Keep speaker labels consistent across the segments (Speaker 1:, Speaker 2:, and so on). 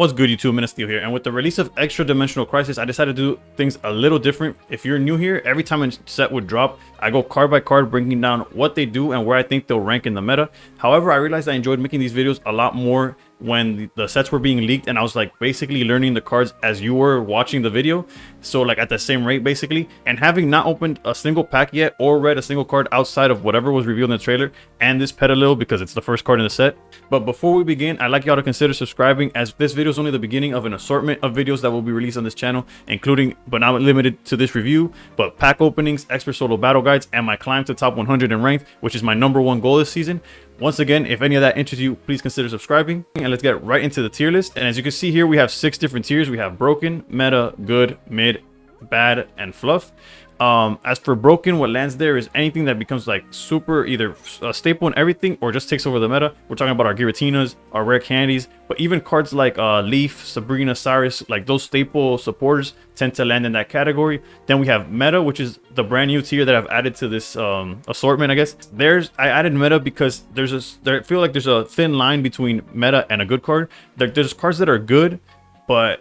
Speaker 1: What's good, YouTube? Steel here, and with the release of Extra Dimensional Crisis, I decided to do things a little different. If you're new here, every time a set would drop, I go card by card, breaking down what they do and where I think they'll rank in the meta. However, I realized I enjoyed making these videos a lot more when the sets were being leaked, and I was like basically learning the cards as you were watching the video, so like at the same rate basically. And having not opened a single pack yet or read a single card outside of whatever was revealed in the trailer and this Petalil because it's the first card in the set. But before we begin, I'd like y'all to consider subscribing, as this video is only the beginning of an assortment of videos that will be released on this channel, including but not limited to this review, but pack openings, expert solo battle guides, and my climb to top 100 in ranked, which is my #1 goal this season. Once again, if any of that interests you, please consider subscribing, and let's get right into the tier list. And as you can see here, we have 6 different tiers. We have broken, meta, good, mid, bad, and fluff. As for broken, what lands there is anything that becomes like super either a staple in everything or just takes over the meta. We're talking about our Giratinas, our rare candies, but even cards like Leaf, Sabrina, Cyrus, like those staple supporters tend to land in that category. Then we have meta, which is the brand new tier that I've added to this assortment, I guess. I added meta because I feel like there's a thin line between meta and a good card. There's cards that are good, but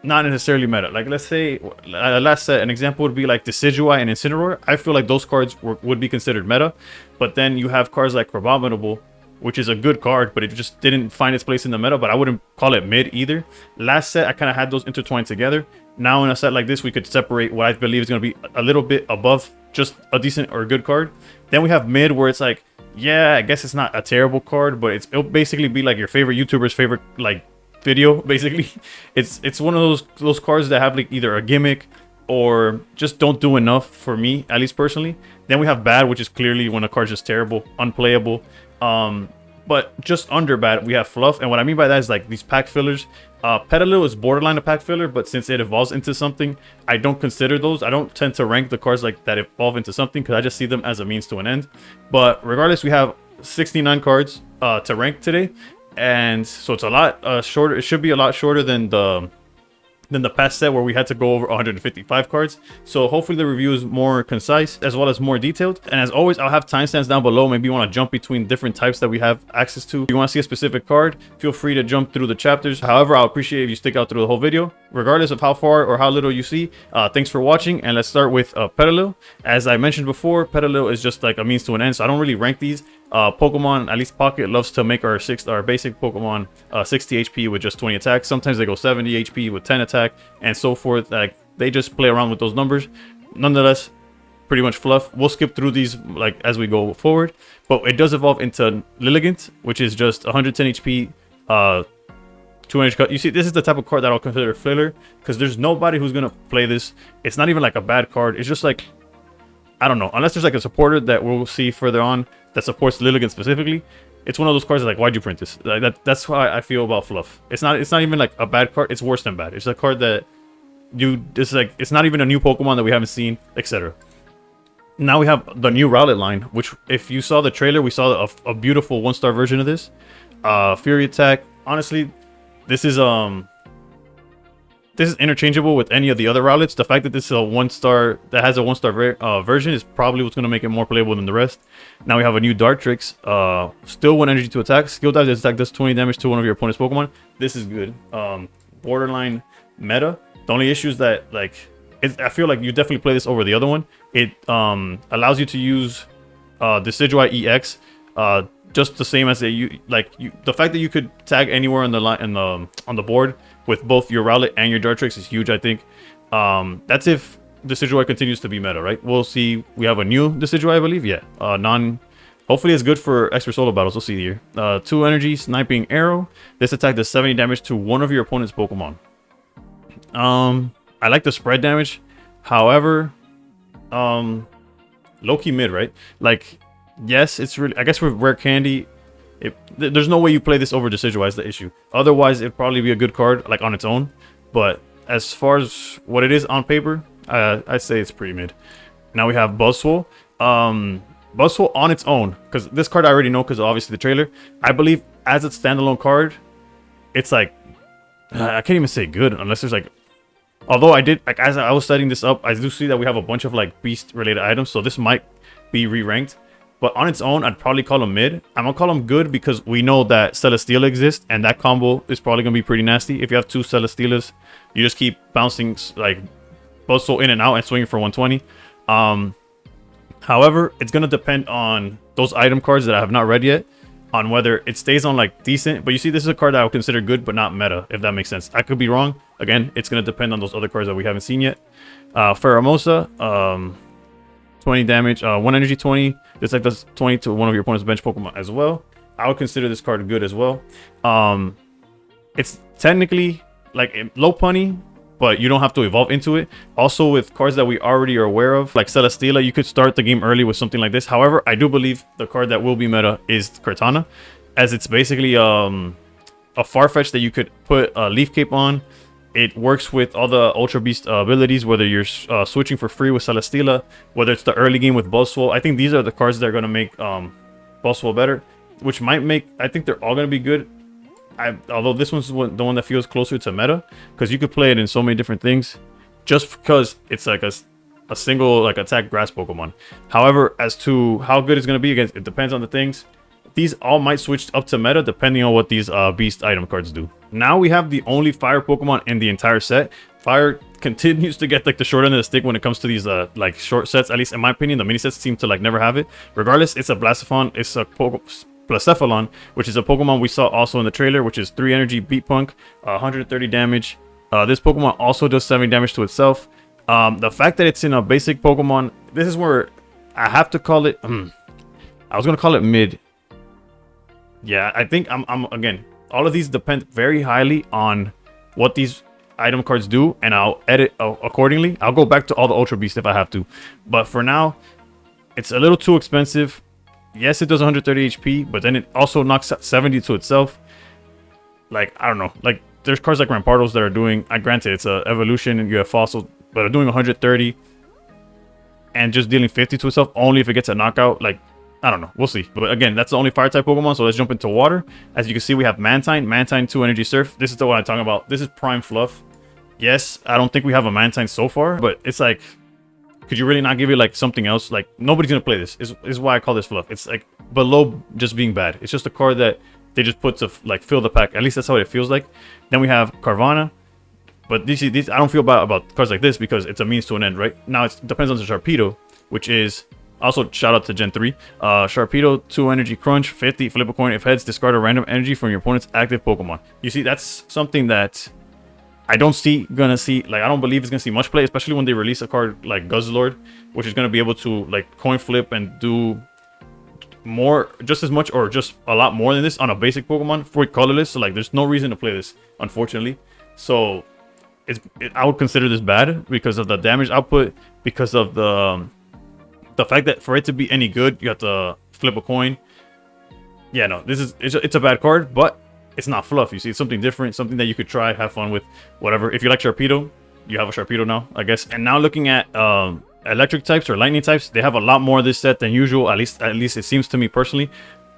Speaker 1: not necessarily meta. Like, let's say last set, an example would be like Decidueye and Incineroar. I feel like those cards would be considered meta. But then you have cards like Crabominable, which is a good card, but it just didn't find its place in the meta. But I wouldn't call it mid either. Last set, I kind of had those intertwined together. Now in a set like this, we could separate what I believe is going to be a little bit above just a decent or a good card. Then we have mid, where it's like, yeah, I guess it's not a terrible card, but it'll basically be like your favorite YouTuber's favorite like video. Basically, it's one of those cards that have like either a gimmick or just don't do enough for me, at least personally. Then we have bad, which is clearly when a card's just terrible, unplayable. But just under bad, we have fluff, and what I mean by that is like these pack fillers. Petalil is borderline a pack filler, but since it evolves into something, I don't consider those. I don't tend to rank the cards like that evolve into something because I just see them as a means to an end. But regardless, we have 69 cards to rank today. And so it's a lot shorter. It should be a lot shorter than the past set where we had to go over 155 cards. So hopefully the review is more concise as well as more detailed. And as always, I'll have timestamps down below. Maybe you want to jump between different types that we have access to. If you want to see a specific card, feel free to jump through the chapters. However, I'll appreciate if you stick out through the whole video, regardless of how far or how little you see. Thanks for watching, and let's start with Petalil. As I mentioned before, Petalil is just like a means to an end, so I don't really rank these. Pokemon, at least Pocket, loves to make our basic Pokemon 60 HP with just 20 attack. Sometimes they go 70 HP with 10 attack and so forth. Like, they just play around with those numbers. Nonetheless, pretty much fluff. We'll skip through these like as we go forward, but it does evolve into Lilligant, which is just 110 HP, 200 cut. You see, this is the type of card that I'll consider filler because there's nobody who's gonna play this. It's not even like a bad card. It's just like, I don't know, unless there's like a supporter that we'll see further on that supports Lilligant specifically. It's one of those cards that, like, why'd you print this? Like, that's how I feel about fluff. It's not even like a bad card. It's worse than bad. It's a card that it's not even a new Pokemon that we haven't seen, etc. Now we have the new Rowlet line, which if you saw the trailer, we saw a beautiful 1-star version of this. Fury attack. Honestly, this is interchangeable with any of the other Rowlets. The fact that this is a 1-star that has a 1-star version is probably what's going to make it more playable than the rest. Now we have a new Dartrix. Still 1 energy to attack. Skill dive, this attack does 20 damage to one of your opponent's Pokemon. This is good. Borderline meta. The only issue is that, like, I feel like you definitely play this over the other one. It allows you to use Decidueye EX. Just the same as the fact that you could tag anywhere on the line on the board with both your Rowlet and your Dartrix is huge, I think. That's if Decidueye continues to be meta, right? We'll see. We have a new Decidueye, I believe. Yeah. Hopefully it's good for expert solo battles. We'll see here. 2 energy, sniping arrow. This attack does 70 damage to one of your opponent's Pokemon. I like the spread damage. However, low-key mid, right? Like, yes, it's really, I guess with rare candy, there's no way you play this over Decidueye is the issue. Otherwise, it'd probably be a good card, like, on its own. But as far as what it is on paper, I'd say it's pretty mid. Now we have Buzzwole. Buzzwole on its own, because this card I already know because obviously the trailer. I believe as a standalone card, it's like, I can't even say good unless there's like, although I did, like, as I was setting this up, I do see that we have a bunch of like beast related items, so this might be re-ranked. But on its own, I'd probably call him mid. I'm gonna call him good because we know that Celesteela exists, and that combo is probably gonna be pretty nasty. If you have 2 Celesteelas, you just keep bouncing like Buzzwole in and out and swinging for 120. However, it's gonna depend on those item cards that I have not read yet, on whether it stays on like decent. But you see, this is a card that I would consider good but not meta, if that makes sense. I could be wrong. Again, it's gonna depend on those other cards that we haven't seen yet. Pheromosa, 20 damage, 1 energy 20. This like does 20 to one of your opponent's bench Pokemon as well. I would consider this card good as well. It's technically like low punny, but you don't have to evolve into it. Also, with cards that we already are aware of, like Celesteela, you could start the game early with something like this. However, I do believe the card that will be meta is Cortana, as it's basically a Farfetch that you could put a Leaf Cape on. It works with all the Ultra Beast abilities, whether you're switching for free with Celesteela, whether it's the early game with Buzzwole. I think these are the cards that are going to make Buzzwole better, which might make... I think they're all going to be good. Although this one's the one that feels closer to meta, because you could play it in so many different things, just because it's like a single like attack grass Pokemon. However, as to how good it's going to be, again, it depends on the things. These all might switch up to meta depending on what these beast item cards do. Now we have the only fire Pokemon in the entire set. Fire continues to get like the short end of the stick when it comes to these like short sets. At least in my opinion, the mini sets seem to like never have it. Regardless, it's a Blastophone, it's a Blacephalon, which is a Pokemon we saw also in the trailer, which is 3 energy, beat punk, 130 damage. This Pokemon also does 70 damage to itself. The fact that it's in a basic Pokemon, this is where I have to call it. I was gonna call it mid. Yeah, I think I'm again. All of these depend very highly on what these item cards do, and I'll edit accordingly. I'll go back to all the Ultra Beasts if I have to, but for now, it's a little too expensive. Yes, it does 130 HP, but then it also knocks 70 to itself. Like, I don't know. Like, there's cards like Rampardos that are doing... granted, it's a evolution and you have Fossil, but are doing 130 and just dealing 50 to itself only if it gets a knockout. Like, I don't know. We'll see. But again, that's the only Fire-type Pokemon, so let's jump into Water. As you can see, we have Mantine. Mantine, 2 Energy Surf. This is the one I'm talking about. This is Prime Fluff. Yes, I don't think we have a Mantine so far, but it's like... Could you really not give it like something else? Like, nobody's gonna play this. Is why I call this fluff. It's like below just being bad. It's just a card that they just put to like fill the pack. At least that's how it feels like. Then we have Carvanha. But these I don't feel bad about cards like this because it's a means to an end, right? Now it depends on the Sharpedo, which is also shout out to Gen 3. Sharpedo, 2 energy crunch, 50, flip a coin. If heads, discard a random energy from your opponent's active Pokemon. You see, that's something that I don't I don't believe it's gonna see much play, especially when they release a card like Guzzlord, which is gonna be able to like coin flip and do more, just as much or just a lot more than this on a basic Pokemon for colorless. So like, there's no reason to play this, unfortunately. So I would consider this bad because of the damage output, because of the fact that for it to be any good, you have to flip a coin. Yeah, no, it's a bad card, but it's not fluff. You see, it's something different, something that you could try, have fun with, whatever. If you like Sharpedo, you have a Sharpedo now, I guess. And now looking at electric types or lightning types, they have a lot more of this set than usual. At least it seems to me personally.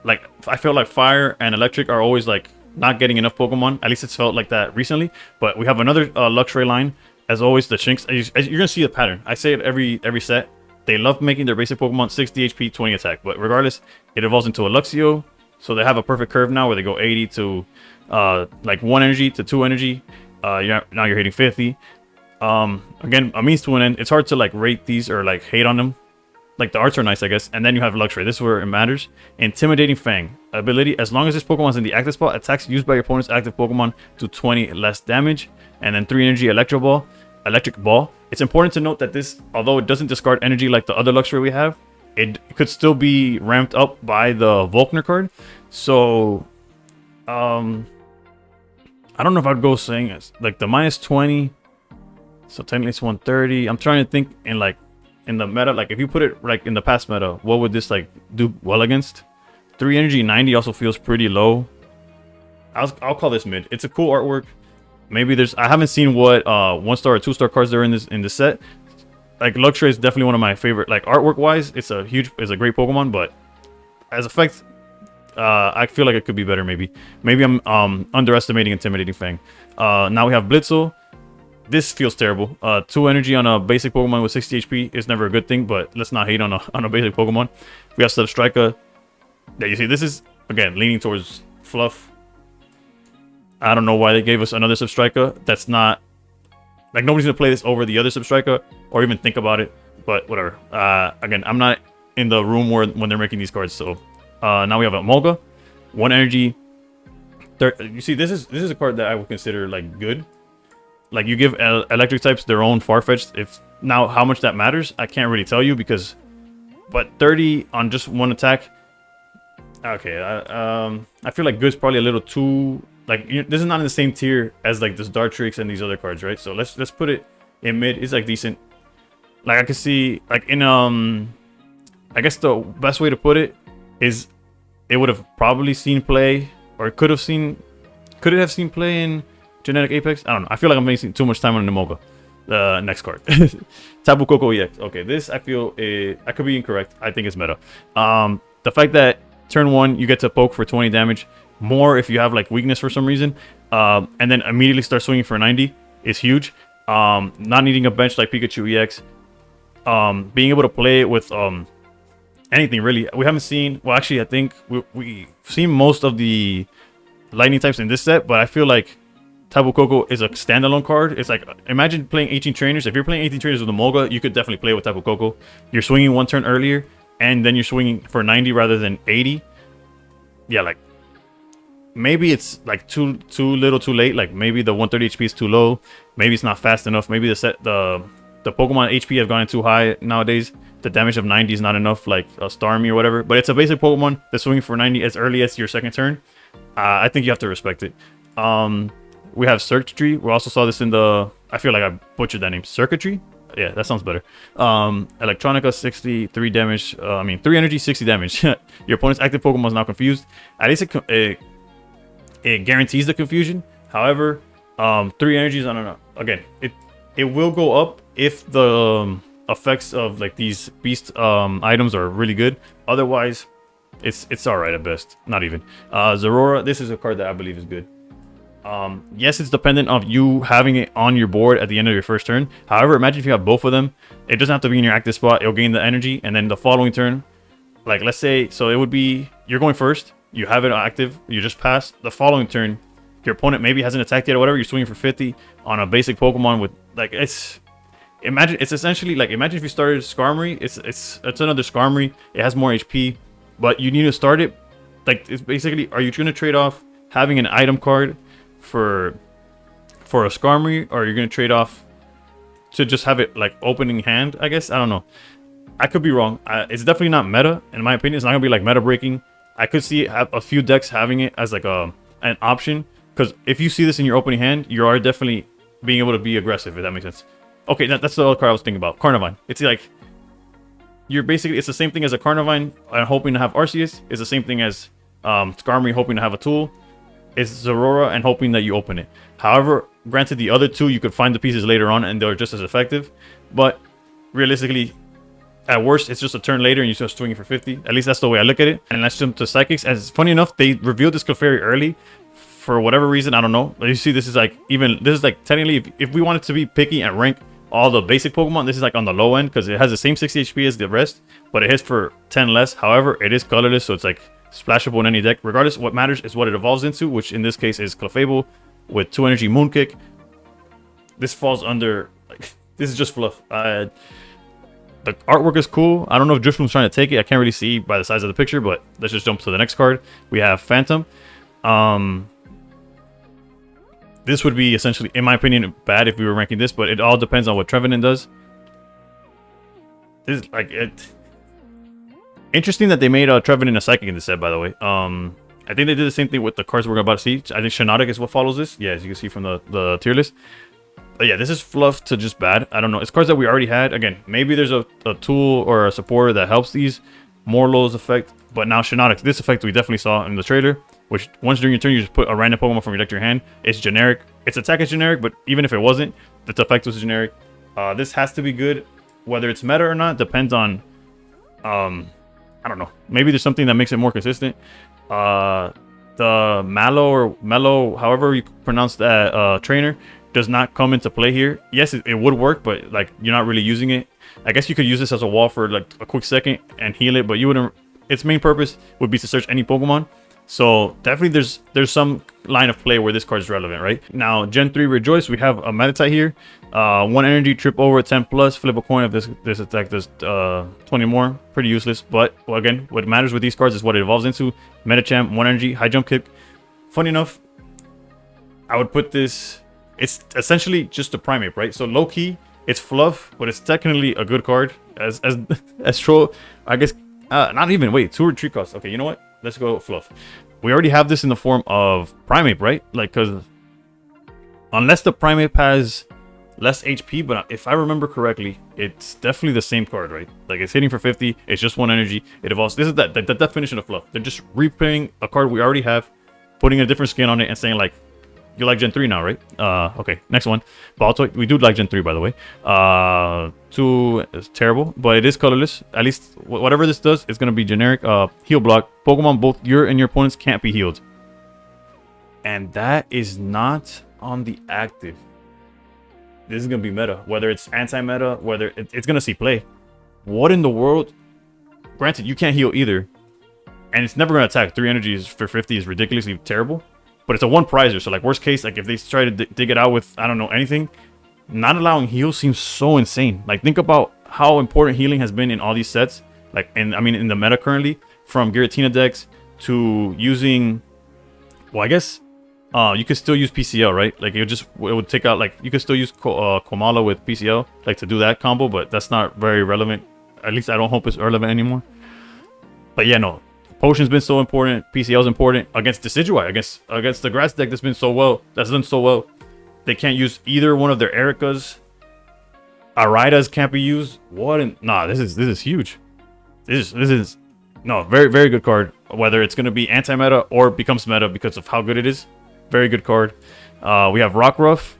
Speaker 1: Like, I feel like fire and electric are always like not getting enough Pokemon. At least it's felt like that recently. But we have another luxury line. As always, the Shinx. You're gonna see the pattern. I say it every set. They love making their basic Pokemon 60 HP, 20 attack. But regardless, it evolves into a Luxio. So they have a perfect curve now where they go 80 to like 1 energy to 2 energy. Now you're hitting 50. Again, a means to an end. It's hard to like rate these or like hate on them. Like, the arts are nice, I guess. And then you have Luxray. This is where it matters. Intimidating Fang. Ability, as long as this Pokemon's in the active spot, attacks used by your opponent's active Pokemon do 20 less damage. And then 3 energy Electric Ball. It's important to note that this, although it doesn't discard energy like the other Luxray we have, it could still be ramped up by the Volkner card. So, I don't know if I'd go saying it's like the minus 20. So technically it's 130. I'm trying to think in like in the meta, like if you put it like in the past meta, what would this like do well against? 3 energy 90 also feels pretty low. I'll call this mid. It's a cool artwork. Maybe I haven't seen what 1-star or 2-star cards there in this set. Like, Luxray is definitely one of my favorite. Like, artwork wise, it's a great Pokemon, but as effect, I feel like it could be better. Maybe I'm underestimating Intimidating Fang. Now we have Blitzel. This feels terrible. 2 energy on a basic Pokemon with 60 HP is never a good thing, but let's not hate on a basic Pokemon. We have Substrika. Yeah, you see, this is, again, leaning towards fluff. I don't know why they gave us another Substrika. That's not... Like, nobody's going to play this over the other Substrika or even think about it, but whatever. Again, I'm not in the room when they're making these cards, so... now we have a Molga. 1 energy. You see, this is a card that I would consider, like, good. Like, you give electric types their own Farfetch'd. Now, how much that matters, I can't really tell you because... But 30 on just one attack... Okay, I feel like good's probably a little too... Like, this is not in the same tier as, like, this Dartrix and these other cards, right? So, let's put it in mid. It's, like, decent. Like, I can see... Like, in, I guess the best way to put it is... It would have probably seen play... Or could it have seen play in... Genetic Apex? I don't know. I feel like I'm wasting too much time on Nemolga. The next card. Tapu Koko EX. Okay, this I feel... I could be incorrect. I think it's meta. The fact that turn 1, you get to poke for 20 damage. More if you have like weakness for some reason. And then immediately start swinging for 90 is huge. Not needing a bench like Pikachu EX. Being able to play it with anything really. We haven't seen... Well, actually, I think we've seen most of the lightning types in this set. But I feel like Tapu Koko is a standalone card. It's like, imagine playing 18 trainers. If you're playing 18 trainers with a Molga, you could definitely play with Tapu Koko. You're swinging 1 turn earlier, and then you're swinging for 90 rather than 80. Yeah, like, maybe it's like too little too late. Like, maybe the 130 HP is too low. Maybe it's not fast enough. Maybe the Pokemon HP have gone too high nowadays. The damage of 90 is not enough, like a Starmie or whatever. But it's a basic Pokemon that's swinging for 90 as early as your second turn. I think you have to respect it. We have Circuitry. We also saw this in the... I feel like I butchered that name. Circuitry? Yeah, that sounds better. Electronica, 63 damage. 3 energy, 60 damage. Your opponent's active Pokemon is now confused. At least it guarantees the confusion. However, 3 energies, I don't know. Again, it will go up if the effects of like these beast items are really good. Otherwise, it's alright at best. Not even. Zorora, this is a card that I believe is good. Yes, it's dependent on you having it on your board at the end of your first turn. However, imagine if you have both of them. It doesn't have to be in your active spot. It'll gain the energy, and then the following turn, like let's say, so it would be you're going first. You have it active. You just pass. The following turn, your opponent maybe hasn't attacked yet or whatever. You're swinging for 50 on a basic Pokemon with like imagine it's essentially like imagine if you started Skarmory. It's another Skarmory. It has more HP, but you need to start it. Like it's basically, are you going to trade off having an item card for a Skarmory, or you're gonna trade off to just have it like opening hand? I guess I don't know. I could be wrong. It's definitely not meta in my opinion. It's not gonna be like meta breaking. I could see a few decks having it as like an option, because if you see this in your opening hand, you are definitely being able to be aggressive, if that makes sense. Okay, that's the other card I was thinking about. Carnivine. It's like you're basically, it's the same thing as a Carnivine and hoping to have Arceus. It's the same thing as Skarmory hoping to have a tool. It's Zorora and hoping that you open it. However, granted, the other two, you could find the pieces later on and they're just as effective. But realistically, at worst, it's just a turn later and you're just swinging for 50. At least that's the way I look at it. And let's jump to Psychics. As funny enough, they revealed this Clefairy early. For whatever reason, I don't know. But you see, this is like, technically, if we wanted to be picky and rank all the basic Pokemon, this is like on the low end because it has the same 60 HP as the rest, but it hits for 10 less. However, it is colorless, so it's like splashable in any deck. Regardless, what matters is what it evolves into, which in this case is Clefable with 2 energy Moonkick. This falls under, like, this is just fluff. The artwork is cool. I don't know if Drifloom's trying to take it. I can't really see by the size of the picture, but let's just jump to the next card. We have Phantom. This would be essentially, in my opinion, bad if we were ranking this, but it all depends on what Trevenant does. This is like it. Interesting that they made Trevenant a Psychic in this set, by the way. I think they did the same thing with the cards we're about to see. I think Shiinotic is what follows this. Yeah, as you can see from the tier list. But yeah, this is fluff to just bad. I don't know. It's cards that we already had. Again, maybe there's a tool or a supporter that helps these. Morlow's effect. But now Shiinotic, this effect we definitely saw in the trailer, which once during your turn, you just put a random Pokemon from your deck to your hand. It's generic. Its attack is generic, but even if it wasn't, its effect was generic. This has to be good. Whether it's meta or not depends on... I don't know. Maybe there's something that makes it more consistent. The Mallow or Mellow, however you pronounce that trainer, does not come into play here. Yes, it would work, but like you're not really using it. I guess you could use this as a wall for like a quick second and heal it, but you wouldn't. Its main purpose would be to search any Pokemon. So definitely there's some line of play where this card is relevant, right? Now, Gen 3 Rejoice, we have a Meditite here. 1 energy, trip over 10 plus, flip a coin if this attack does 20 more. Pretty useless, but well, again, what matters with these cards is what it evolves into. Medicham, 1 energy, high jump kick. Funny enough, I would put this, it's essentially just a Primate, right? So low key, it's fluff, but it's technically a good card. As troll, I guess, not even, wait, 2 retreat costs. Okay, you know what? Let's go fluff. We already have this in the form of Primate, right? Like, because unless the Primate has less HP, but if I remember correctly, it's definitely the same card, right? Like, it's hitting for 50, it's just 1 energy, it evolves. This is the definition of fluff. They're just replaying a card we already have, putting a different skin on it, and saying, like, you like Gen 3 now, right? Okay, next one. Baltoy. We do like Gen 3, by the way. 2 is terrible, but it is colorless. At least, whatever this does, it's going to be generic. Heal block. Pokemon, both your and your opponents, can't be healed. And that is not on the active. This is going to be meta. Whether it's anti-meta, whether it's going to see play. What in the world? Granted, you can't heal either. And it's never going to attack. 3 energies for 50 is ridiculously terrible. But it's a 1 prizer, so like worst case, like if they try to dig it out with, I don't know, anything, not allowing heal seems so insane. Like think about how important healing has been in all these sets. Like, and I mean in the meta currently, from Giratina decks to using, well, I guess you could still use PCL, right? Like it would take out, like you could still use Komala with PCL, like to do that combo, but that's not very relevant. At least I don't hope it's relevant anymore. But yeah, no. Potion's been so important. PCL's important against Decidueye, against the grass deck that's done so well. They can't use either one of their Ericas. Aridas can't be used. Nah, this is huge. This is no, very, very good card. Whether it's gonna be anti-meta or becomes meta because of how good it is. Very good card. We have Rockruff.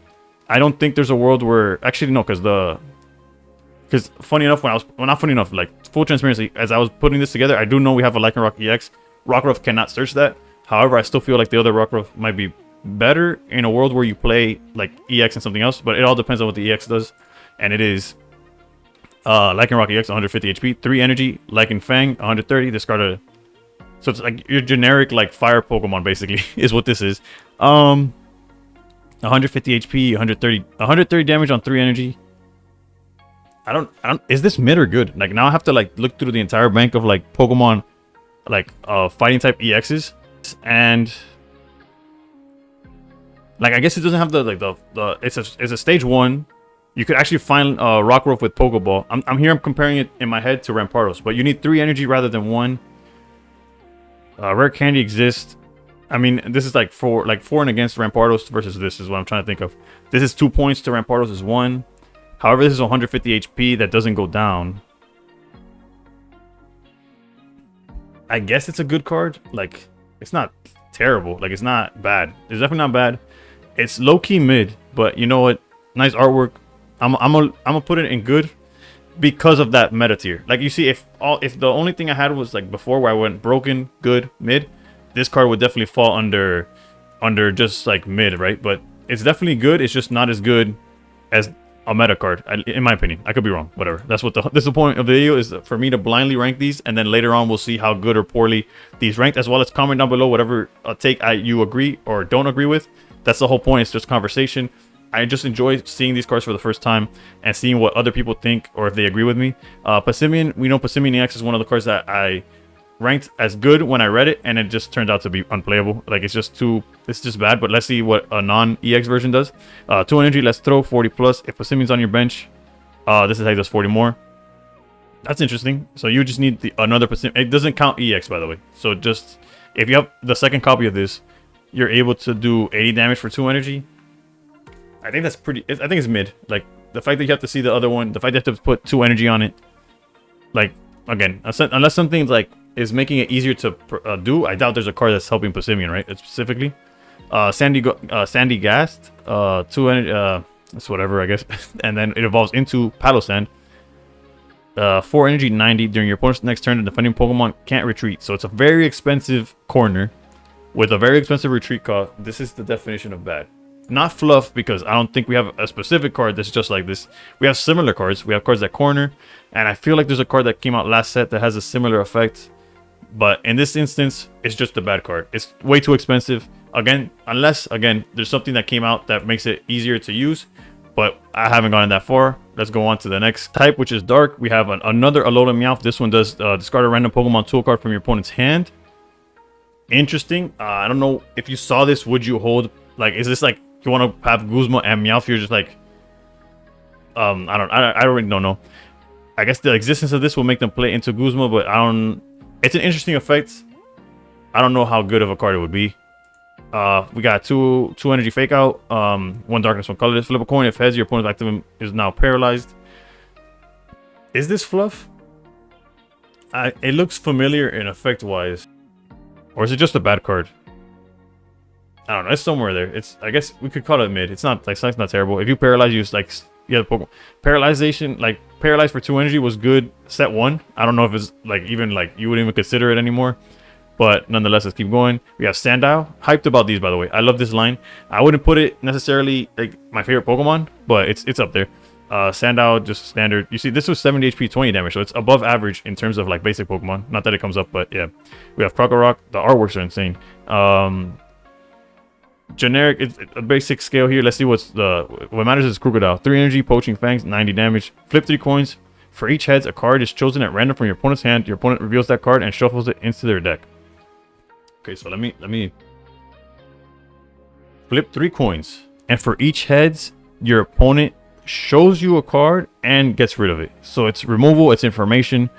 Speaker 1: I don't think there's a world where, actually no, because funny enough, not funny enough, like full transparency, as I was putting this together, I do know we have a Lycanroc EX. Rockruff cannot search that. However, I still feel like the other Rockruff might be better in a world where you play like EX and something else, but it all depends on what the EX does. And it is Lycanroc EX, 150 HP, 3 energy, Lycan Fang, 130, discard a... So it's like your generic like fire Pokemon basically is what this is. 150 HP, 130 damage on 3 energy. I don't, is this mid or good? Like now I have to like look through the entire bank of like Pokemon, like fighting type EXs, and like I guess it doesn't have the like the it's a stage 1. You could actually find Rockruff with Pokeball. I'm comparing it in my head to Rampardos, but you need 3 energy rather than 1. Rare candy exists. I mean, this is like for and against Rampardos versus this is what I'm trying to think of. This is 2 points to Rampardos is 1. However, this is 150 HP that doesn't go down. I guess it's a good card. Like, it's not terrible. Like, it's not bad. It's definitely not bad. It's low-key mid, but you know what? Nice artwork. I'm gonna put it in good because of that meta tier. Like, you see, if the only thing I had was like before where I went broken, good, mid, this card would definitely fall under just like mid, right? But it's definitely good. It's just not as good as a meta card, in my opinion. I could be wrong, whatever. That's what this is the point of the video, is for me to blindly rank these, and then later on we'll see how good or poorly these ranked, as well as comment down below whatever take you agree or don't agree with. That's the whole point. It's just conversation. I just enjoy seeing these cards for the first time and seeing what other people think or if they agree with me. Passimian, we know Passimian EX is one of the cards that I ranked as good when I read it, and it just turned out to be unplayable. Like, it's just bad. But let's see what a non-EX version does. 2 energy, let's throw 40 plus. If Passimian's on your bench, this is how he does 40 more. That's interesting. So you just need another Passimian. It doesn't count EX, by the way. So just if you have the second copy of this, you're able to do 80 damage for 2 energy. I think that's pretty. I think it's mid. Like, the fact that you have to see the other one, the fact that you have to put 2 energy on it. Like, again, unless something's like is making it easier to do, I doubt there's a card that's helping Passimian, right? It's specifically Sandy Gast, 2 energy, that's whatever, I guess. And then it evolves into Paddle 4 energy, 90. During your opponent's next turn, the defending Pokemon can't retreat. So it's a very expensive corner with a very expensive retreat cost. This is the definition of bad. not fluff, because I don't think we have a specific card that's just like this. We have similar cards. We have cards that corner, and I feel like there's a card that came out last set that has a similar effect. But in this instance, it's just a bad card. It's way too expensive. Again, unless, again, there's something that came out that makes it easier to use. But I haven't gone that far. Let's go on to the next type, which is Dark. We have another Alolan Meowth. This one does discard a random Pokemon tool card from your opponent's hand. Interesting. I don't know if you saw this. Would you hold, like, is this like you want to have Guzma and Meowth? You're just like, I really don't know. I guess the existence of this will make them play into Guzma, but I don't. It's an interesting effect. I don't know how good of a card it would be. We got two energy fake out, one darkness, one colorless. Flip a coin. If heads, your opponent's active is now paralyzed. Is this fluff? It looks familiar in effect wise, or is it just a bad card? I don't know. It's somewhere there. I guess we could call it mid. It's not like it's not terrible. If you paralyze, you like the Pokemon paralyzation, like paralyzed for 2 energy was good set 1. I don't know if it's like even like you wouldn't even consider it anymore. But nonetheless, let's keep going. We have Sandile. Hyped about these, by the way. I love this line. I wouldn't put it necessarily like my favorite Pokemon, but it's up there. Sandile, just standard. You see, this was 70 HP, 20 damage, so it's above average in terms of like basic Pokemon. Not that it comes up, but yeah. We have Krokorok. The artworks are insane. Generic, it's a basic scale here. Let's see what matters is Crocodile. 3 energy, poaching fangs, 90 damage. Flip 3 coins. For each heads, a card is chosen at random from your opponent's hand. Your opponent reveals that card and shuffles it into their deck. Okay, so let me flip 3 coins, and for each heads, your opponent shows you a card and gets rid of it. So it's removal, it's information.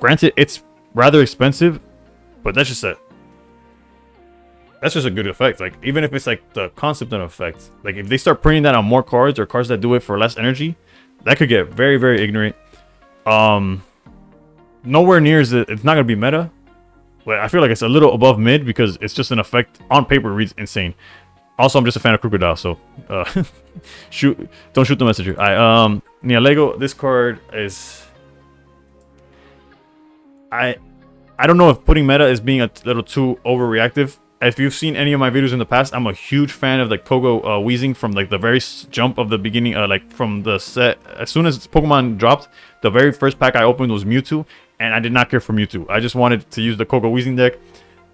Speaker 1: Granted, it's rather expensive, but that's just a good effect. Like, even if it's like the concept of effect, like if they start printing that on more cards or cards that do it for less energy, that could get very, very ignorant. Nowhere near it's not gonna be meta, but I feel like it's a little above mid because it's just an effect on paper. It reads insane. Also, I'm just a fan of Crocodile, so don't shoot the messenger. Nialego, this card is I don't know if putting meta is being a little too overreactive. If you've seen any of my videos in the past, I'm a huge fan of like Kogo Weezing from like the very jump of the beginning, like from the set. As soon as Pokemon dropped, the very first pack I opened was Mewtwo, and I did not care for Mewtwo. I just wanted to use the Kogo Weezing deck,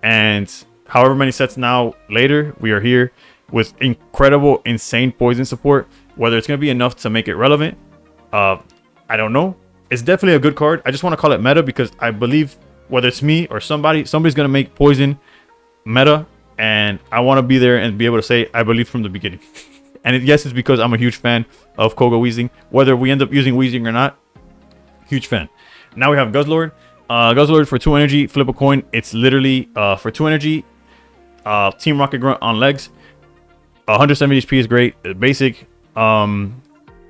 Speaker 1: and however many sets now later, we are here with incredible, insane poison support. Whether it's going to be enough to make it relevant, I don't know. It's definitely a good card. I just want to call it meta because I believe whether it's me or somebody's going to make poison meta, and I want to be there and be able to say I believe from the beginning. And yes, it's because I'm a huge fan of Koga Weezing. Whether we end up using Weezing or not, huge fan. Now we have Guzzlord. Guzzlord for 2 energy, flip a coin. It's literally for 2 energy, Team Rocket Grunt on legs. 170 HP is great. Basic.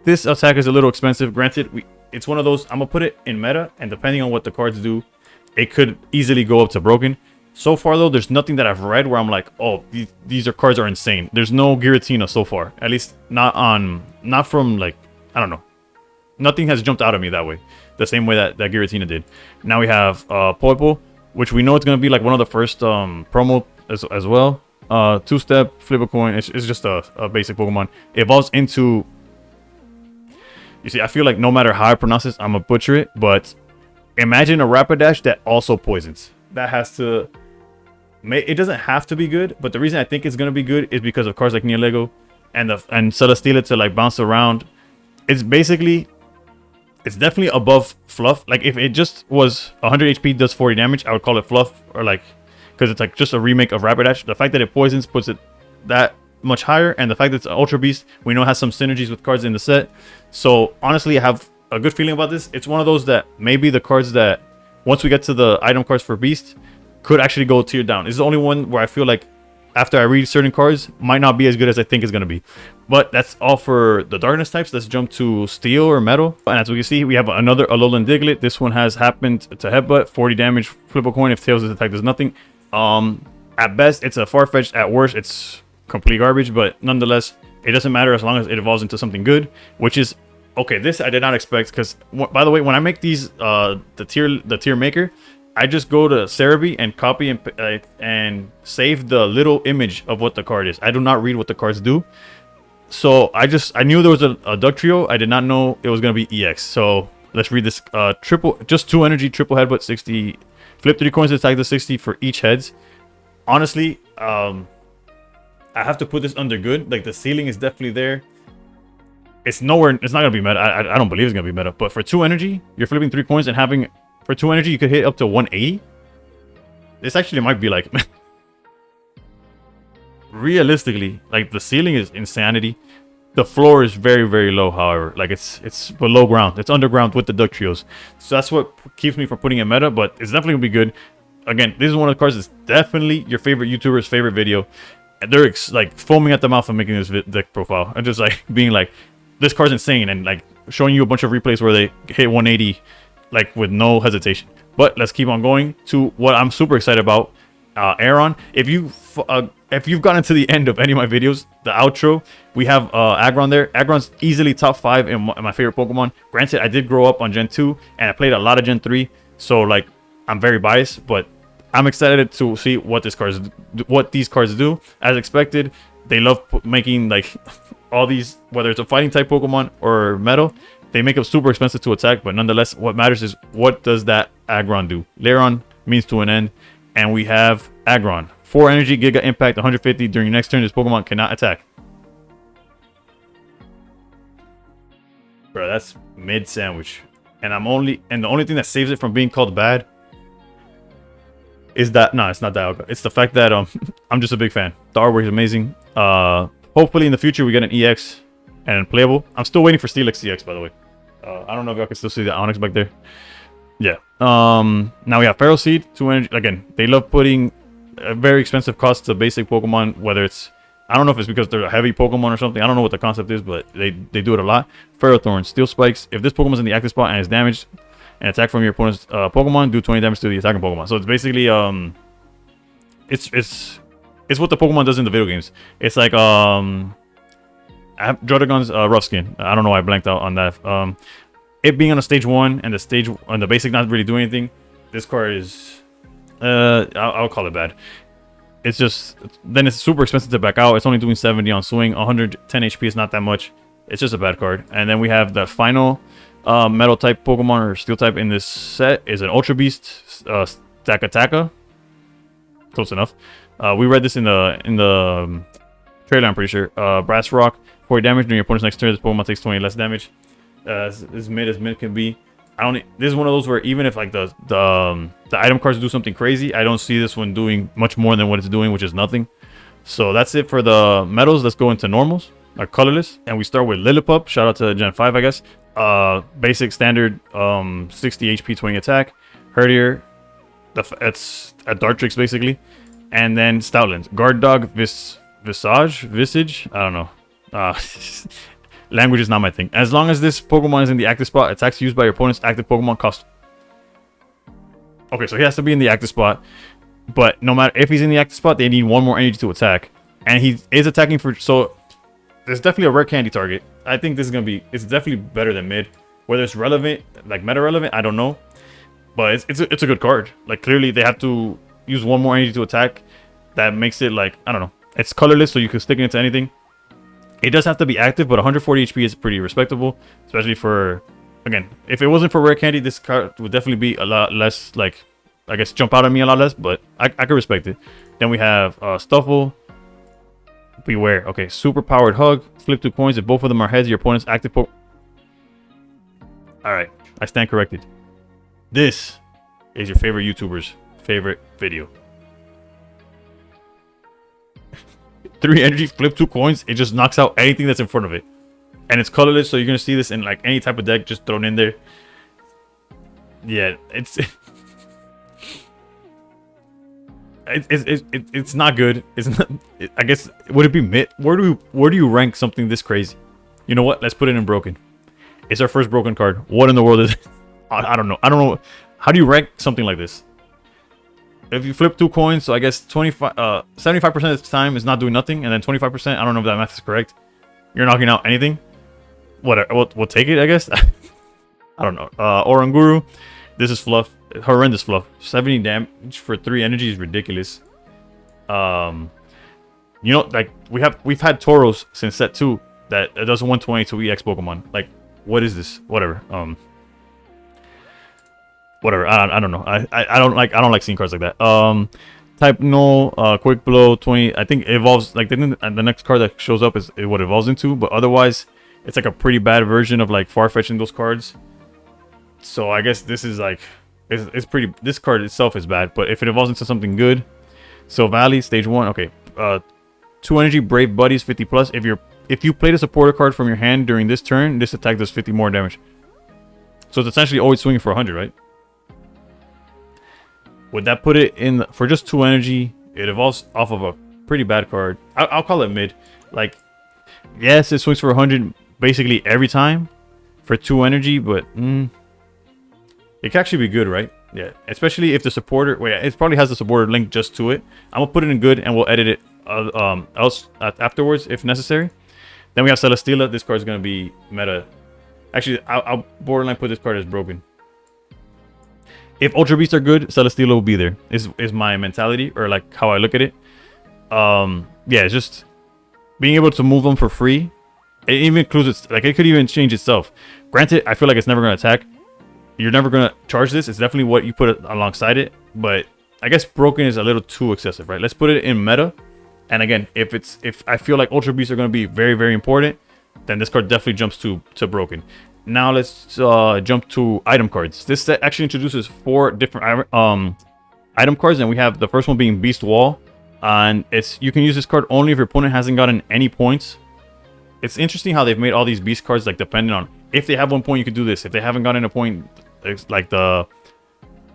Speaker 1: This attack is a little expensive. Granted, it's one of those, I'm gonna put it in meta, and depending on what the cards do, it could easily go up to broken. So far though, there's nothing that I've read where I'm like, oh, these cards are insane. There's no Giratina so far, at least not from like, I don't know. Nothing has jumped out at me that way, the same way that Giratina did. Now we have Poipo, which we know it's gonna be like one of the first promo as well. 2-step, flip a coin. It's just a basic Pokemon. It evolves into. You see, I feel like no matter how I pronounce this, I'm gonna butcher it. But imagine a Rapidash that also poisons. That has to. It doesn't have to be good, but the reason I think it's gonna be good is because of cards like Nialego and Celesteela to like bounce around. It's basically, it's definitely above fluff. Like if it just was 100 HP, does 40 damage, I would call it fluff, or like, because it's like just a remake of Rapidash. The fact that it poisons puts it that much higher, and the fact that it's an Ultra Beast, we know has some synergies with cards in the set. So honestly, I have a good feeling about this. It's one of those that maybe the cards that once we get to the item cards for Beast could actually go tier down. It's the only one where I feel like after I read certain cards might not be as good as I think it's going to be. But that's all for the darkness types. Let's jump to steel or metal. And as we can see, we have another Alolan Diglett. This one has happened to headbutt, 40 damage, flip a coin. If tails is attacked, does nothing. At best, it's a Farfetch'd. At worst, it's complete garbage. But nonetheless, it doesn't matter as long as it evolves into something good, which is okay. This I did not expect, because by the way, when I make these the tier maker, I just go to Cerebi and copy and save the little image of what the card is. I do not read what the cards do. So I knew there was a duck trio. I did not know it was gonna be EX. So let's read this. Just 2 energy, triple headbutt, 60. Flip 3 coins to attack the 60 for each heads. Honestly, I have to put this under good. Like, the ceiling is definitely there. It's nowhere. It's not gonna be meta. I don't believe it's gonna be meta. But for 2 energy, you're flipping 3 coins and having for 2 energy, you could hit up to 180. This actually might be like realistically, like, the ceiling is insanity. The floor is very, very low, however. Like, it's below ground. It's underground with the duck trios. So that's what keeps me from putting it meta, but it's definitely gonna be good. Again, this is one of the cards that's definitely your favorite YouTuber's favorite video. And they're like foaming at the mouth of making this deck profile. And just like being like, this card's insane, and like showing you a bunch of replays where they hit 180 like with no hesitation. But let's keep on going to what I'm super excited about. Aeron. If you've gotten to the end of any of my videos, the outro, we have Aggron there. Aggron's easily top 5 in my favorite Pokemon. Granted, I did grow up on Gen 2 and I played a lot of Gen 3, so like I'm very biased, but I'm excited to see what these cards do. As expected, they love making like all these, whether it's a fighting type Pokemon or metal, they make them super expensive to attack, but nonetheless, what matters is what does that Aggron do. Lairon means to an end, and we have Aggron. 4 energy, Giga Impact, 150. During your next turn, this Pokemon cannot attack. Bro, that's mid sandwich. And the only thing that saves it from being called bad is that, no, it's not that. It's the fact that I'm just a big fan. The artwork is amazing. Hopefully in the future we get an EX and playable. I'm still waiting for Steelix EX, by the way. I don't know if y'all can still see the Onyx back there. Yeah. Now we have Feral Seed, 2 energy. Again, they love putting a very expensive cost to basic Pokemon, whether it's, I don't know if it's because they're a heavy Pokemon or something. I don't know what the concept is, but they do it a lot. Ferrothorn, Steel Spikes. If this Pokemon's in the active spot and is damaged, and attack from your opponent's Pokemon, do 20 damage to the attacking Pokemon. So it's basically it's what the Pokemon does in the video games. It's like Druddigon's Rough Skin. I don't know why I blanked out on that. It being on a stage 1 and the basic not really doing anything. This card is I'll call it bad. It's just, then it's super expensive to back out. It's only doing 70 on swing. 110 HP is not that much. It's just a bad card. And then we have the final metal type Pokemon or steel type in this set is an Ultra Beast, Stakataka. Close enough. We read this in the trailer, I'm pretty sure. Brass Rock, 40 damage during your opponent's next turn. This Pokemon takes 20 less damage. As mid can be. This is one of those where even if like the item cards do something crazy, I don't see this one doing much more than what it's doing, which is nothing. So that's it for the metals. Let's go into normals, like colorless, and we start with Lillipup. Shout out to Gen 5, I guess. Basic standard 60 HP, 20 attack. Herdier, it's a Dartrix basically, and then Stoutland. Guard Dog, Visage. I don't know. Language is not my thing. As long as this Pokemon is in the active spot, attacks used by your opponent's active Pokemon cost. Okay, so he has to be in the active spot. But no matter if he's in the active spot, they need 1 more energy to attack. And he is attacking for... So, there's definitely a rare candy target. I think this is going to be... It's definitely better than mid. Whether it's relevant, like meta relevant, I don't know. But it's a good card. Like, clearly, they have to use 1 more energy to attack. That makes it like... I don't know. It's colorless, so you can stick it into anything. It does have to be active, but 140 HP is pretty respectable, especially for, again, if it wasn't for rare candy, this card would definitely be a lot less, like, I guess jump out at me a lot less, but I could respect it. Then we have Stuffle, Beware. Okay, super powered Hug, flip 2 coins. If both of them are heads, your opponent's active Alright, I stand corrected. This is your favorite YouTuber's favorite video. 3 energy, flip 2 coins. It just knocks out anything that's in front of it. And it's colorless, so you're going to see this in like any type of deck just thrown in there. Yeah, it's not good. It's not, I guess, would it be mid? Where do you rank something this crazy? You know what? Let's put it in broken. It's our first broken card. What in the world is it? I don't know. I don't know. How do you rank something like this? If you flip 2 coins, so I guess 75% of the time is not doing nothing, and then 25%, I don't know if that math is correct, you're knocking out anything. Whatever, we'll take it, I guess. I don't know. Oranguru, this is fluff, horrendous fluff. 70 damage for 3 energy is ridiculous. You know, like we've had Tauros since set 2, that does 120 to EX Pokemon. Like, what is this? Whatever. Whatever. I don't know. I don't like seeing cards like that. Type no, quick blow 20. I think it evolves like the next card that shows up is what it evolves into, but otherwise it's like a pretty bad version of like Farfetching those cards. So I guess this is like it's pretty. This card itself is bad, but if it evolves into something good, so Valley stage 1. Okay, 2 energy Brave Buddies 50 plus. If you played a supporter card from your hand during this turn, this attack does 50 more damage. So it's essentially always swinging for 100, right? Would that put it in for just 2 energy? It evolves off of a pretty bad card. I'll call it mid. Like, yes, it swings for 100 basically every time for 2 energy, but it can actually be good, right? Yeah, especially if the supporter. Wait, it probably has the supporter link just to it. I'm gonna put it in good, and we'll edit it else afterwards if necessary. Then we have Celesteela. This card is gonna be meta. Actually, I'll borderline put this card as broken. If Ultra Beasts are good, Celesteela will be there. Is my mentality, or like how I look at it. Yeah, it's just being able to move them for free. It even includes it, like it could even change itself. Granted, I feel like it's never gonna attack. You're never gonna charge this. It's definitely what you put it alongside it. But I guess broken is a little too excessive, right? Let's put it in meta. And again, if I feel like Ultra Beasts are gonna be very, very important, then this card definitely jumps to broken. Now let's jump to item cards. This set actually introduces 4 different item cards, and we have the first one being Beast Wall, and you can use this card only if your opponent hasn't gotten any points. It's interesting how they've made all these beast cards like dependent on if they have 1 point, you could do this. If they haven't gotten a point, it's like the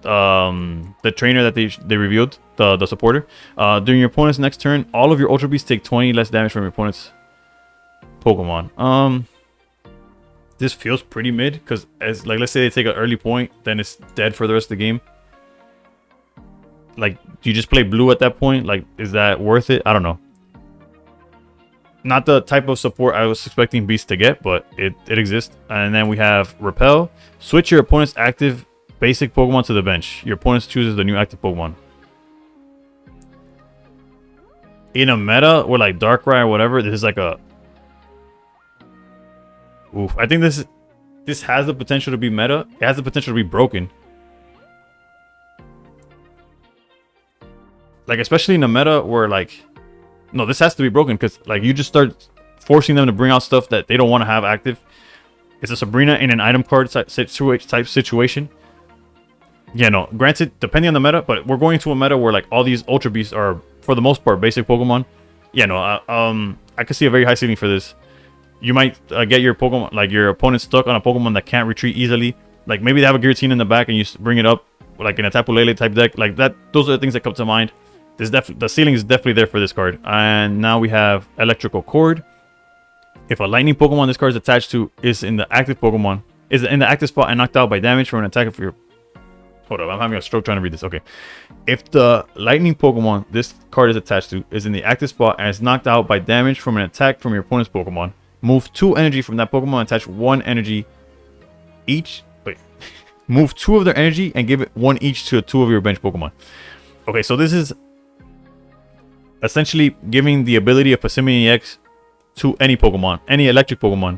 Speaker 1: trainer that they revealed, the supporter. During your opponent's next turn, all of your Ultra Beasts take 20 less damage from your opponent's Pokemon. This feels pretty mid, because as like let's say they take an early point, then it's dead for the rest of the game. Like, do you just play blue at that point? Like, is that worth it? I don't know. Not the type of support I was expecting Beast to get, but it exists. And then we have Repel. Switch your opponent's active basic Pokemon to the bench. Your opponent chooses the new active Pokemon. In a meta or like Darkrai or whatever, this is like a oof. I think this has the potential to be meta. It has the potential to be broken. Like, especially in a meta where like, no, this has to be broken, because like you just start forcing them to bring out stuff that they don't want to have active. It's a Sabrina in an item card type situation. Yeah, no, granted, depending on the meta, but we're going to a meta where like all these Ultra Beasts are for the most part basic Pokemon. Yeah, no, I could see a very high ceiling for this. You might get your Pokemon, like your opponent stuck on a Pokemon that can't retreat easily. Like maybe they have a Giratina in the back and you bring it up like in a Tapu Lele type deck. Like that, those are the things that come to mind. The ceiling is definitely there for this card. And now we have Electrical Cord. If a lightning Pokemon this card is attached to is in the active Pokemon, is in the active spot and knocked out by damage from an attack of your... Hold up, I'm having a stroke trying to read this. Okay. If the lightning Pokemon this card is attached to is in the active spot and is knocked out by damage from an attack from your opponent's Pokemon, move 2 energy from that Pokemon and attach 1 energy each. Wait. Move 2 of their energy and give it 1 each to 2 of your bench Pokemon. Okay, so this is essentially giving the ability of Passimian EX to any Pokemon, any electric Pokemon.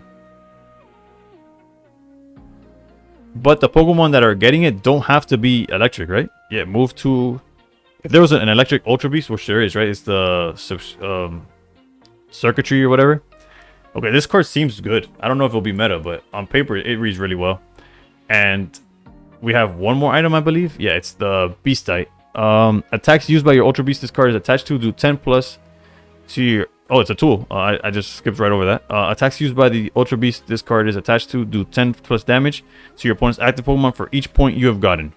Speaker 1: But the Pokemon that are getting it don't have to be electric, right? Yeah, move to... If there was an electric Ultra Beast, which there is, right? It's the circuitry or whatever. Okay, this card seems good. I don't know if it'll be meta, but on paper, it reads really well. And we have 1 more item, I believe. Yeah, it's the Beastite. Attacks used by your Ultra Beast this card is attached to do 10 plus to your... Oh, it's a tool. I just skipped right over that. Attacks used by the Ultra Beast this card is attached to do 10 plus damage to your opponent's active Pokemon for each point you have gotten.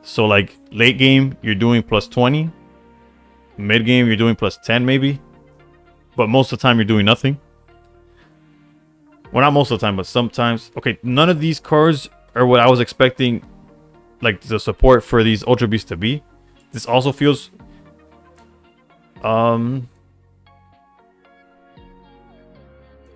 Speaker 1: So like late game, you're doing plus 20. Mid game, you're doing plus 10 maybe. But most of the time, you're doing nothing. Well, not most of the time, but sometimes. Okay, none of these cards are what I was expecting, like the support for these Ultra Beasts to be. This also feels I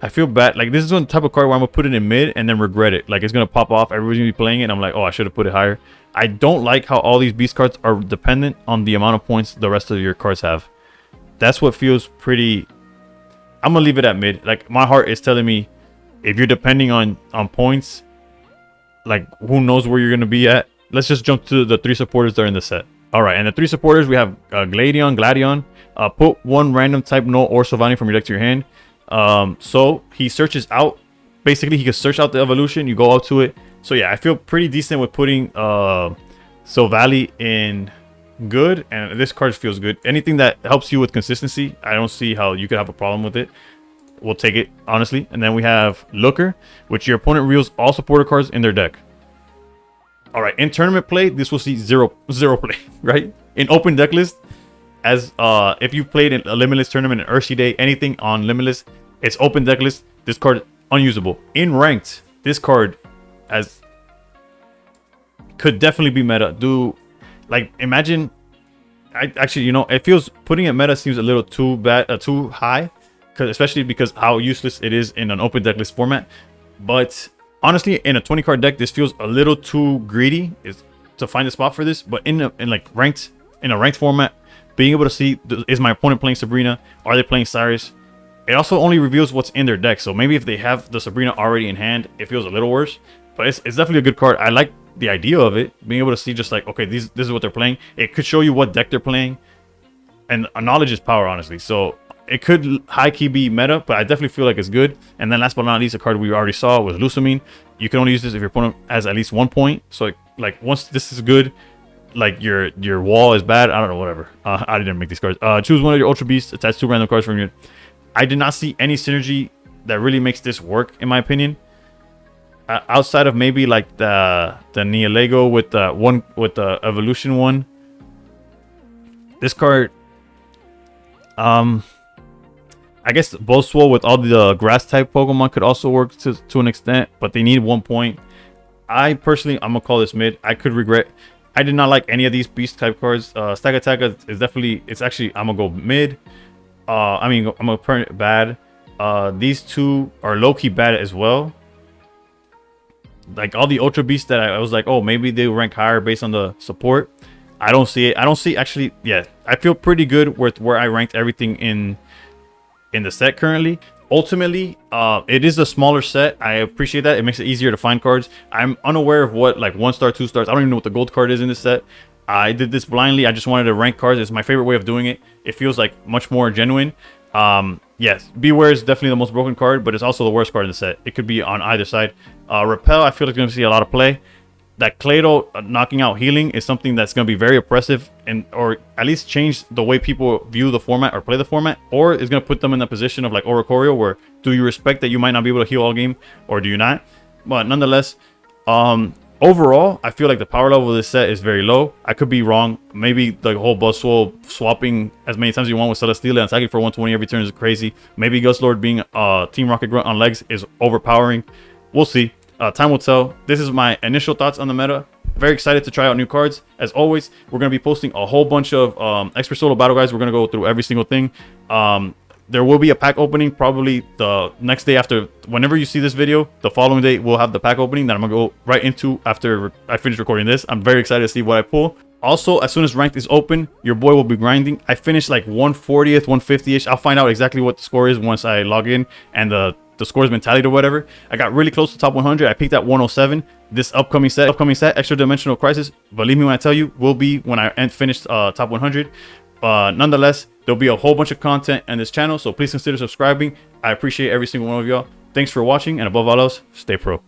Speaker 1: feel bad. Like, this is one type of card where I'm gonna put it in mid and then regret it. Like, it's gonna pop off, everybody's gonna be playing it, and I'm like, oh, I should have put it higher. I don't like how all these beast cards are dependent on the amount of points the rest of your cards have. That's what feels pretty. I'm gonna leave it at mid. Like, my heart is telling me, if you're depending on points, like, who knows where you're gonna be at. Let's just jump to the 3 supporters that are in the set. All right, and the 3 supporters, we have Gladion. Put 1 random type Null or Sylvani from your deck to your hand. So he searches out. Basically, he can search out the evolution. You go up to it. So yeah, I feel pretty decent with putting Sylvali in good, and this card feels good. Anything that helps you with consistency, I don't see how you could have a problem with it. We'll take it, honestly. And then we have Looker, which your opponent reveals all supporter cards in their deck. All right, in tournament play, this will see zero play, right? In open deck list, as if you played in a Limitless tournament, an Urshi Day, anything on Limitless, it's open deck list. This card unusable. In ranked, this card could definitely be meta. Like, imagine, actually, you know, it feels putting it meta seems a little too high, especially because how useless it is in an open deck list format. But honestly, in a 20 card deck, this feels a little too greedy to find a spot for this. But in a ranked format, being able to see, is my opponent playing Sabrina? Are they playing Cyrus? It also only reveals what's in their deck. So maybe if they have the Sabrina already in hand, it feels a little worse. But it's definitely a good card. I like the idea of it, being able to see just like, okay, this is what they're playing. It could show you what deck they're playing, and knowledge is power, honestly. So it could high key be meta, but I definitely feel like it's good. And then last but not least, a card we already saw was Lusamine. You can only use this if your opponent has at least 1 point. So like once this is good, like your wall is bad, I don't know, whatever. I didn't make these cards. Choose one of your Ultra Beasts, attach 2 random cards from your. I did not see any synergy that really makes this work, in my opinion. Outside of maybe like the Neolego with the evolution one. This card, I guess Boswell with all the grass type Pokemon could also work to an extent, but they need 1 point. I personally, I'm gonna call this mid. I could regret. I did not like any of these beast type cards. Stack Attack is definitely. It's actually, I'm gonna go mid. I mean, I'm gonna turn it bad. These 2 are low key bad as well. Like all the Ultra Beasts that I was like, oh, maybe they rank higher based on the support. I don't see it. I don't see, actually, yeah. I feel pretty good with where I ranked everything in the set currently. Ultimately, it is a smaller set. I appreciate that. It makes it easier to find cards. I'm unaware of what like 1 star, 2 stars. I don't even know what the gold card is in this set. I did this blindly. I just wanted to rank cards. It's my favorite way of doing it. It feels like much more genuine. Yes, Beware is definitely the most broken card, but it's also the worst card in the set. It could be on either side. Repel, I feel like going to see a lot of play. That Clado knocking out healing is something that's going to be very oppressive, or at least change the way people view the format or play the format, or it's going to put them in the position of like Oricorio, where do you respect that you might not be able to heal all game, or do you not? But nonetheless, overall, I feel like the power level of this set is very low. I could be wrong. Maybe the whole Buzzwole swapping as many times as you want with Celesteela and Saki for 120 every turn is crazy. Maybe Guslord being Team Rocket Grunt on legs is overpowering. We'll see. Time will tell. This is my initial thoughts on the meta. Very excited to try out new cards. As always, we're going to be posting a whole bunch of Expert Solo Battle Guides. We're going to go through every single thing. There will be a pack opening probably the next day after. Whenever you see this video, the following day we'll have the pack opening that I'm gonna go right into after I finish recording this. I'm very excited to see what I pull. Also, as soon as ranked is open, your boy will be grinding. I finished like 140th, 150ish. I'll find out exactly what the score is once I log in and the score's been tallied or whatever. I got really close to top 100. I peaked at 107. This upcoming set, Extra Dimensional Crisis, believe me when I tell you, will be when I finish top 100. Nonetheless, there'll be a whole bunch of content on this channel, so please consider subscribing. I appreciate every single one of y'all. Thanks for watching, and above all else, stay pro.